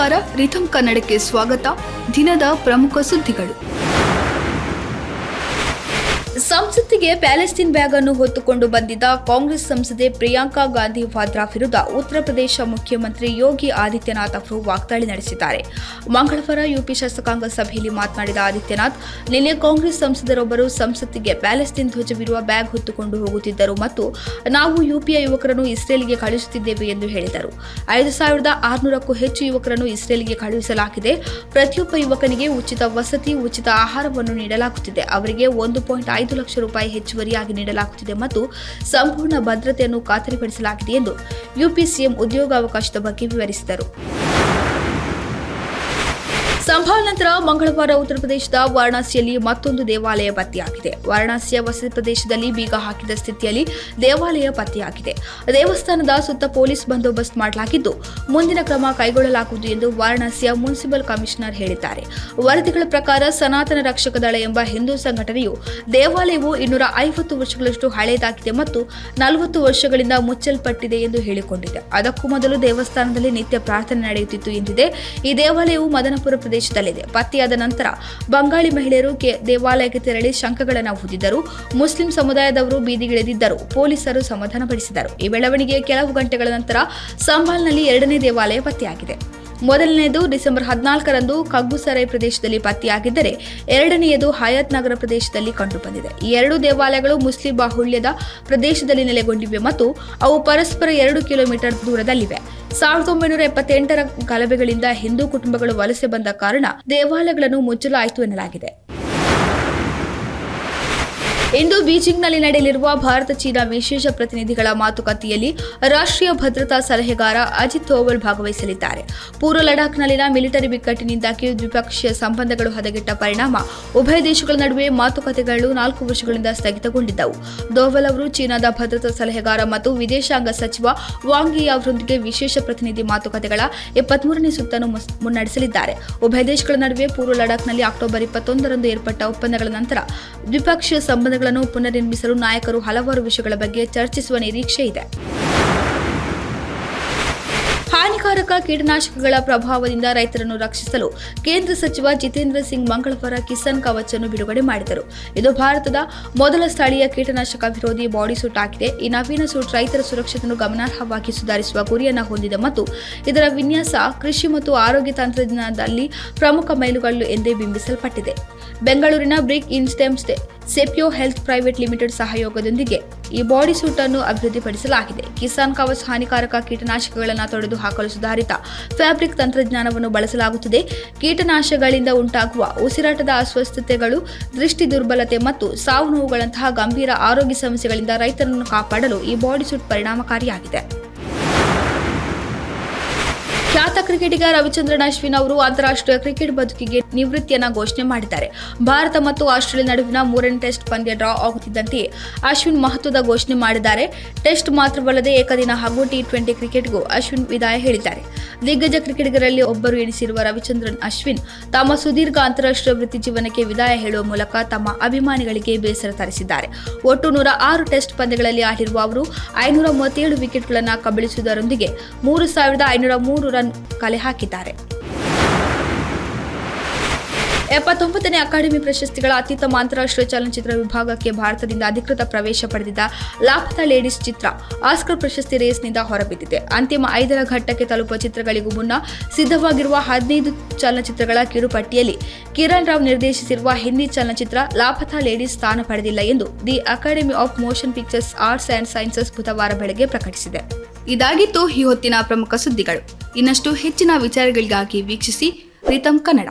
ನಮಸ್ಕಾರ, ರಿಥಮ್ ಕನ್ನಡಕ್ಕೆ ಸ್ವಾಗತ. ದಿನದ ಪ್ರಮುಖ ಸುದ್ದಿಗಳು. ಸಂಸತ್ತಿಗೆ ಪ್ಯಾಲೆಸ್ತೀನ್ ಬ್ಯಾಗ್ ಅನ್ನು ಹೊತ್ತುಕೊಂಡು ಬಂದಿದ್ದ ಕಾಂಗ್ರೆಸ್ ಸಂಸದೆ ಪ್ರಿಯಾಂಕಾ ಗಾಂಧಿ ವಾದ್ರಾ ವಿರುದ್ಧ ಉತ್ತರ ಪ್ರದೇಶ ಮುಖ್ಯಮಂತ್ರಿ ಯೋಗಿ ಆದಿತ್ಯನಾಥ್ ಅವರು ವಾಗ್ದಾಳಿ ನಡೆಸಿದ್ದಾರೆ. ಮಂಗಳವಾರ ಯುಪಿ ಶಾಸಕಾಂಗ ಸಭೆಯಲ್ಲಿ ಮಾತನಾಡಿದ ಆದಿತ್ಯನಾಥ್, ನಿನ್ನೆ ಕಾಂಗ್ರೆಸ್ ಸಂಸದರೊಬ್ಬರು ಸಂಸತ್ತಿಗೆ ಪ್ಯಾಲೆಸ್ತೀನ್ ಧ್ವಜವಿರುವ ಬ್ಯಾಗ್ ಹೊತ್ತುಕೊಂಡು ಹೋಗುತ್ತಿದ್ದರು ಮತ್ತು ನಾವು ಯುಪಿಯ ಯುವಕರನ್ನು ಇಸ್ರೇಲ್ಗೆ ಕಳುಹಿಸುತ್ತಿದ್ದೇವೆ ಎಂದು ಹೇಳಿದರು. 5,600ಕ್ಕೂ ಹೆಚ್ಚು ಯುವಕರನ್ನು ಇಸ್ರೇಲ್ಗೆ ಕಳುಹಿಸಲಾಗಿದೆ. ಪ್ರತಿಯೊಬ್ಬ ಯುವಕನಿಗೆ ಉಚಿತ ವಸತಿ, ಉಚಿತ ಆಹಾರವನ್ನು ನೀಡಲಾಗುತ್ತಿದೆ. ಅವರಿಗೆ 1.5 ಲಕ್ಷ ರೂಪಾಯಿ ಹೆಚ್ಚುವರಿಯಾಗಿ ನೀಡಲಾಗುತ್ತಿದೆ ಮತ್ತು ಸಂಪೂರ್ಣ ಭದ್ರತೆಯನ್ನು ಖಾತರಿಪಡಿಸಲಾಗಿದೆ ಎಂದು ಯುಪಿ ಸಿಎಂ ಉದ್ಯೋಗಾವಕಾಶದ ಬಗ್ಗೆ ವಿವರಿಸಿದರು. ಸಂಭಾಲ್ ನಂತರ ಮಂಗಳವಾರ ಉತ್ತರ ಪ್ರದೇಶದ ವಾರಣಾಸಿಯಲ್ಲಿ ಮತ್ತೊಂದು ದೇವಾಲಯ ಪತ್ತೆಯಾಗಿದೆ. ವಾರಣಾಸಿಯ ವಸತಿ ಪ್ರದೇಶದಲ್ಲಿ ಬೀಗ ಹಾಕಿದ ಸ್ಥಿತಿಯಲ್ಲಿ ದೇವಾಲಯ ಪತ್ತೆಯಾಗಿದೆ. ದೇವಸ್ಥಾನದ ಸುತ್ತ ಪೊಲೀಸ್ ಬಂದೋಬಸ್ತ್ ಮಾಡಲಾಗಿದ್ದು ಮುಂದಿನ ಕ್ರಮ ಕೈಗೊಳ್ಳಲಾಗುವುದು ಎಂದು ವಾರಣಾಸಿಯ ಮುನ್ಸಿಪಲ್ ಕಮಿಷನರ್ ಹೇಳಿದ್ದಾರೆ. ವರದಿಗಳ ಪ್ರಕಾರ ಸನಾತನ ರಕ್ಷಕ ದಳ ಎಂಬ ಹಿಂದೂ ಸಂಘಟನೆಯು ದೇವಾಲಯವು 250 ವರ್ಷಗಳಷ್ಟು ಹಳೆಯದಾಗಿದೆ ಮತ್ತು 40 ವರ್ಷಗಳಿಂದ ಮುಚ್ಚಲ್ಪಟ್ಟಿದೆ ಎಂದು ಹೇಳಿಕೊಂಡಿದೆ. ಅದಕ್ಕೂ ಮೊದಲು ದೇವಸ್ಥಾನದಲ್ಲಿ ನಿತ್ಯ ಪ್ರಾರ್ಥನೆ ನಡೆಯುತ್ತಿತ್ತು ಎಂದಿದೆ. ಈ ದೇವಾಲಯವು ಮದನಪುರ ಪ್ರದೇಶದಲ್ಲಿದೆ. ಪತ್ತೆಯಾದ ನಂತರ ಬಂಗಾಳಿ ಮಹಿಳೆಯರು ದೇವಾಲಯಕ್ಕೆ ತೆರಳಿ ಶಂಖಗಳನ್ನು ಊದಿದರು. ಮುಸ್ಲಿಂ ಸಮುದಾಯದವರು ಬೀದಿಗಿಳಿದಿದ್ದರು. ಪೊಲೀಸರು ಸಮಾಧಾನಪಡಿಸಿದರು. ಈ ಬೆಳವಣಿಗೆಯ ಕೆಲವು ಗಂಟೆಗಳ ನಂತರ ಸಂಭಾಲ್ನಲ್ಲಿ 2ನೇ ದೇವಾಲಯ ಪತ್ತೆಯಾಗಿದೆ. ಮೊದಲನೆಯದು ಡಿಸೆಂಬರ್ 14ರಂದು ಕಗ್ಗುಸರೈ ಪ್ರದೇಶದಲ್ಲಿ ಪತ್ತೆಯಾಗಿದ್ದರೆ 2ನೇಯದು ಹಯಾತ್ ನಗರ ಪ್ರದೇಶದಲ್ಲಿ ಕಂಡುಬಂದಿದೆ. ಈ ಎರಡೂ ದೇವಾಲಯಗಳು ಮುಸ್ಲಿಂ ಬಾಹುಳ್ಯದ ಪ್ರದೇಶದಲ್ಲಿ ನೆಲೆಗೊಂಡಿವೆ ಮತ್ತು ಅವು ಪರಸ್ಪರ 2 ಕಿಲೋಮೀಟರ್ ದೂರದಲ್ಲಿವೆ. 1978ರ ಗಲಭೆಗಳಿಂದ ಹಿಂದೂ ಕುಟುಂಬಗಳು ವಲಸೆ ಬಂದ ಕಾರಣ ದೇವಾಲಯಗಳನ್ನು ಮುಚ್ಚಲಾಯಿತು ಎನ್ನಲಾಗಿದೆ. ಇಂದು ಬೀಜಿಂಗ್ನಲ್ಲಿ ನಡೆಯಲಿರುವ ಭಾರತ ಚೀನಾ ವಿಶೇಷ ಪ್ರತಿನಿಧಿಗಳ ಮಾತುಕತೆಯಲ್ಲಿ ರಾಷ್ಟ್ರೀಯ ಭದ್ರತಾ ಸಲಹೆಗಾರ ಅಜಿತ್ ದೋವಲ್ ಭಾಗವಹಿಸಲಿದ್ದಾರೆ. ಪೂರ್ವ ಲಡಾಖ್ನಲ್ಲಿನ ಮಿಲಿಟರಿ ಬಿಕ್ಕಟ್ಟಿನಿಂದಾಗಿ ದ್ವಿಪಕ್ಷೀಯ ಸಂಬಂಧಗಳು ಹದಗೆಟ್ಟ ಪರಿಣಾಮ ಉಭಯ ದೇಶಗಳ ನಡುವೆ ಮಾತುಕತೆಗಳು 4 ವರ್ಷಗಳಿಂದ ಸ್ಥಗಿತಗೊಂಡಿದ್ದವು. ದೋವಲ್ ಅವರು ಚೀನಾದ ಭದ್ರತಾ ಸಲಹೆಗಾರ ಮತ್ತು ವಿದೇಶಾಂಗ ಸಚಿವ ವಾಂಗ್ ಯಿ ಅವರೊಂದಿಗೆ ವಿಶೇಷ ಪ್ರತಿನಿಧಿ ಮಾತುಕತೆಗಳ 23ನೇ ಸುತ್ತನ್ನು ಮುನ್ನಡೆಸಲಿದ್ದಾರೆ. ಉಭಯ ದೇಶಗಳ ನಡುವೆ ಪೂರ್ವ ಲಡಾಖ್ನಲ್ಲಿ ಅಕ್ಟೋಬರ್ 21ರಂದು ಏರ್ಪಟ್ಟ ಒಪ್ಪಂದಗಳ ನಂತರ ದ್ವಿಪಕ್ಷೀಯ ಸಂಬಂಧಗಳನ್ನು ಪುನರ್ನಿರ್ಮಿಸಲು ನಾಯಕರು ಹಲವಾರು ವಿಷಯಗಳ ಬಗ್ಗೆ ಚರ್ಚಿಸುವ ನಿರೀಕ್ಷೆ ಇದೆ. ಹಾನಿಕಾರಕ ಕೀಟನಾಶಕಗಳ ಪ್ರಭಾವದಿಂದ ರೈತರನ್ನು ರಕ್ಷಿಸಲು ಕೇಂದ್ರ ಸಚಿವ ಜಿತೇಂದ್ರ ಸಿಂಗ್ ಮಂಗಳವಾರ ಕಿಸಾನ್ ಕವಚ್ ಅನ್ನು ಬಿಡುಗಡೆ ಮಾಡಿದರು. ಇದು ಭಾರತದ ಮೊದಲ ಸ್ಥಳೀಯ ಕೀಟನಾಶಕ ವಿರೋಧಿ ಬಾಡಿ ಸೂಟ್ ಆಗಿದೆ. ಈ ನವೀನ ಸೂಟ್ ರೈತರ ಸುರಕ್ಷತೆಯನ್ನು ಗಮನಾರ್ಹವಾಗಿ ಸುಧಾರಿಸುವ ಗುರಿಯನ್ನು ಹೊಂದಿದೆ ಮತ್ತು ಇದರ ವಿನ್ಯಾಸ ಕೃಷಿ ಮತ್ತು ಆರೋಗ್ಯ ತಂತ್ರಜ್ಞಾನದಲ್ಲಿ ಪ್ರಮುಖ ಮೈಲುಗಲ್ಲು ಎಂದೇ ಬಿಂಬಿಸಲ್ಪಟ್ಟಿದೆ. ಬೆಂಗಳೂರಿನ ಬ್ರಿಕ್ ಇನ್ಸ್ಟೆಮ್ಸ್ ಸೆಪಿಯೋ ಹೆಲ್ತ್ ಪ್ರೈವೇಟ್ ಲಿಮಿಟೆಡ್ ಸಹಯೋಗದೊಂದಿಗೆ ಈ ಬಾಡಿ ಸೂಟ್ ಅನ್ನು ಅಭಿವೃದ್ಧಿಪಡಿಸಲಾಗಿದೆ. ಕಿಸಾನ್ ಕವಚ್ ಹಾನಿಕಾರಕ ಕೀಟನಾಶಕಗಳನ್ನು ತೊಡೆದು ಹಾಕಲು ಸುಧಾರಿತ ಫ್ಯಾಬ್ರಿಕ್ ತಂತ್ರಜ್ಞಾನವನ್ನು ಬಳಸಲಾಗುತ್ತಿದೆ. ಕೀಟನಾಶಕಗಳಿಂದ ಉಂಟಾಗುವ ಉಸಿರಾಟದ ಅಸ್ವಸ್ಥತೆಗಳು, ದೃಷ್ಟಿ ದುರ್ಬಲತೆ ಮತ್ತು ಸಾವು ನೋವುಗಳಂತಹ ಗಂಭೀರ ಆರೋಗ್ಯ ಸಮಸ್ಯೆಗಳಿಂದ ರೈತರನ್ನು ಕಾಪಾಡಲು ಈ ಬಾಡಿ ಸೂಟ್ ಪರಿಣಾಮಕಾರಿಯಾಗಿದೆ. ಖ್ಯಾತ ಕ್ರಿಕೆಟಿಗ ರವಿಚಂದ್ರನ್ ಅಶ್ವಿನ್ ಅವರು ಅಂತಾರಾಷ್ಟ್ರೀಯ ಕ್ರಿಕೆಟ್ ಬದುಕಿಗೆ ನಿವೃತ್ತಿಯನ್ನು ಘೋಷಣೆ ಮಾಡಿದ್ದಾರೆ. ಭಾರತ ಮತ್ತು ಆಸ್ಟ್ರೇಲಿಯಾ ನಡುವಿನ 3ನೇ ಟೆಸ್ಟ್ ಪಂದ್ಯ ಡ್ರಾ ಆಗುತ್ತಿದ್ದಂತೆಯೇ ಅಶ್ವಿನ್ ಮಹತ್ವದ ಘೋಷಣೆ ಮಾಡಿದ್ದಾರೆ. ಟೆಸ್ಟ್ ಮಾತ್ರವಲ್ಲದೆ ಏಕದಿನ ಹಾಗೂ T20 ಕ್ರಿಕೆಟ್ಗೂ ಅಶ್ವಿನ್ ವಿದಾಯ ಹೇಳಿದ್ದಾರೆ. ದಿಗ್ಗಜ ಕ್ರಿಕೆಟಿಗರಲ್ಲಿ ಒಬ್ಬರು ಎನಿಸಿರುವ ರವಿಚಂದ್ರನ್ ಅಶ್ವಿನ್ ತಮ್ಮ ಸುದೀರ್ಘ ಅಂತಾರಾಷ್ಟ್ರೀಯ ವೃತ್ತಿ ಜೀವನಕ್ಕೆ ವಿದಾಯ ಹೇಳುವ ಮೂಲಕ ತಮ್ಮ ಅಭಿಮಾನಿಗಳಿಗೆ ಬೇಸರ ತರಿಸಿದ್ದಾರೆ. ಒಟ್ಟು 106 ಟೆಸ್ಟ್ ಪಂದ್ಯಗಳಲ್ಲಿ ಆಡಿರುವ ಅವರು 537 ವಿಕೆಟ್ಗಳನ್ನು ಕಬಳಿಸುವುದರೊಂದಿಗೆ 3,503 ರನ್ ಕಲೆ ಹಾಕಿದ್ದಾರೆ. 79ನೇ ಅಕಾಡೆಮಿ ಪ್ರಶಸ್ತಿಗಳ ಅತ್ಯುತ್ತಮ ಅಂತಾರಾಷ್ಟ್ರೀಯ ಚಲನಚಿತ್ರ ವಿಭಾಗಕ್ಕೆ ಭಾರತದಿಂದ ಅಧಿಕೃತ ಪ್ರವೇಶ ಪಡೆದಿದ್ದ ಲಾಪತಾ ಲೇಡೀಸ್ ಚಿತ್ರ ಆಸ್ಕರ್ ಪ್ರಶಸ್ತಿ ರೇಸ್ನಿಂದ ಹೊರಬಿದ್ದಿದೆ. ಅಂತಿಮ 5ರ ಘಟ್ಟಕ್ಕೆ ತಲುಪುವ ಚಿತ್ರಗಳಿಗೂ ಮುನ್ನ ಸಿದ್ಧವಾಗಿರುವ 15 ಚಲನಚಿತ್ರಗಳ ಕಿರುಪಟ್ಟಿಯಲ್ಲಿ ಕಿರಣ್ ರಾವ್ ನಿರ್ದೇಶಿಸಿರುವ ಹಿಂದಿ ಚಲನಚಿತ್ರ ಲಾಪತಾ ಲೇಡೀಸ್ ಸ್ಥಾನ ಪಡೆದಿಲ್ಲ ಎಂದು the academy of motion pictures arts and sciences ಬುಧವಾರ ಬೆಳಗ್ಗೆ ಪ್ರಕಟಿಸಿದೆ. ಇದಾಗಿತ್ತು ಈ ಹೊತ್ತಿನ ಪ್ರಮುಖ ಸುದ್ದಿಗಳು. ಇನ್ನಷ್ಟು ಹೆಚ್ಚಿನ ವಿಚಾರಗಳಿಗಾಗಿ ವೀಕ್ಷಿಸಿ ರಿಥಮ್ ಕನ್ನಡ.